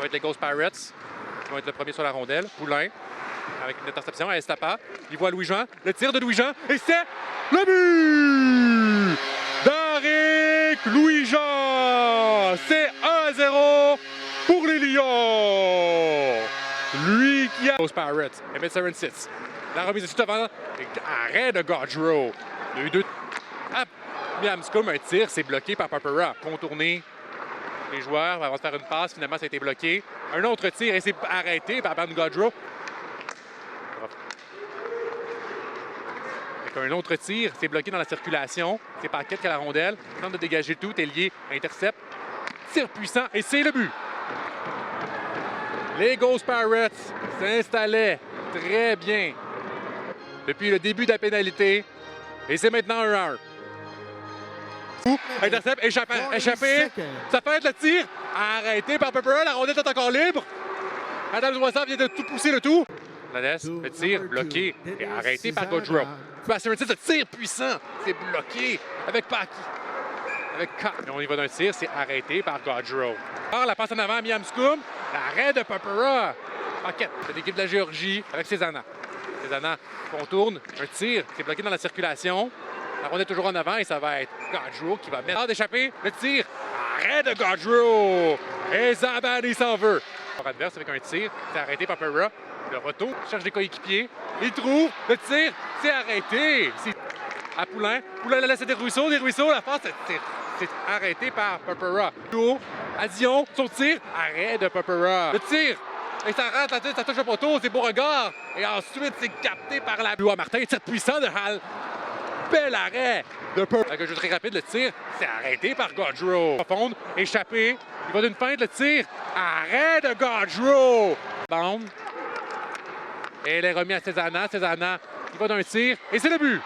va être les Ghost Pirates qui vont être le premier sur la rondelle. Poulain, avec une interception à Estapa. Il voit Louis-Jean. Le tir de Louis-Jean. Et c'est le but d'Aric Louis-Jean. C'est 1-0 pour les Lions. Lui qui a... Ghost Pirates. Emmett Serencitz. La remise est tout avant. Arrêt de Gaudreau. Il y a eu deux... Ah, Miamscombe, un tir, c'est bloqué par Papera. Contourné les joueurs, avant de faire une passe, finalement ça a été bloqué. Un autre tir et c'est arrêté par Ben Gaudreau. Avec un autre tir, c'est bloqué dans la circulation. C'est Paquette qui a la rondelle. Tente de dégager tout, Tellier intercepte. Tir puissant et c'est le but. Les Ghost Pirates s'installaient très bien depuis le début de la pénalité. Et c'est maintenant 1-1. Intercept, échappé. Ça fait être le tir. Arrêté par Pepper. La rondelle est encore libre. Adam Zoissant vient de tout pousser le tout. Lanès, le tir bloqué et arrêté par Gaudreau. Serencitz, le tir puissant. C'est bloqué avec Paki. Avec K. On y va d'un tir, c'est arrêté par Gaudreau. Alors, la passe en avant à Miamscombe. L'arrêt de Pepper. Paquette, c'est l'équipe de la Géorgie avec Cézanne. Cézanne contourne. Un tir, c'est bloqué dans la circulation. La rondelle est toujours en avant et ça va être Gaudreau qui va mettre d'échapper. Le tir. Arrêt de Gaudreau. Et Zabani s'en veut. Adverse avec un tir. C'est arrêté par Perra. Le retour. Cherche des coéquipiers. Il trouve. Le tir. C'est arrêté. C'est à Poulain. Poulain la laisse des Ruisseaux. Des Ruisseaux. La passe. C'est arrêté par Pepera. À Dion. Son tir. Arrêt de Pepera. Le tir. Et ça rentre, ça touche le poteau. C'est Beauregard. Et ensuite, c'est capté par la... Martin. Tir puissant de Hall. Bel arrêt de Pepper. Avec un jeu très rapide, le tir, c'est arrêté par Gaudreau. Profonde, échappé. Il va d'une feinte, le tir. Arrêt de Gaudreau. Bande. Et elle est remise à Cézanne. Cézanne, il va d'un tir. Et c'est le but.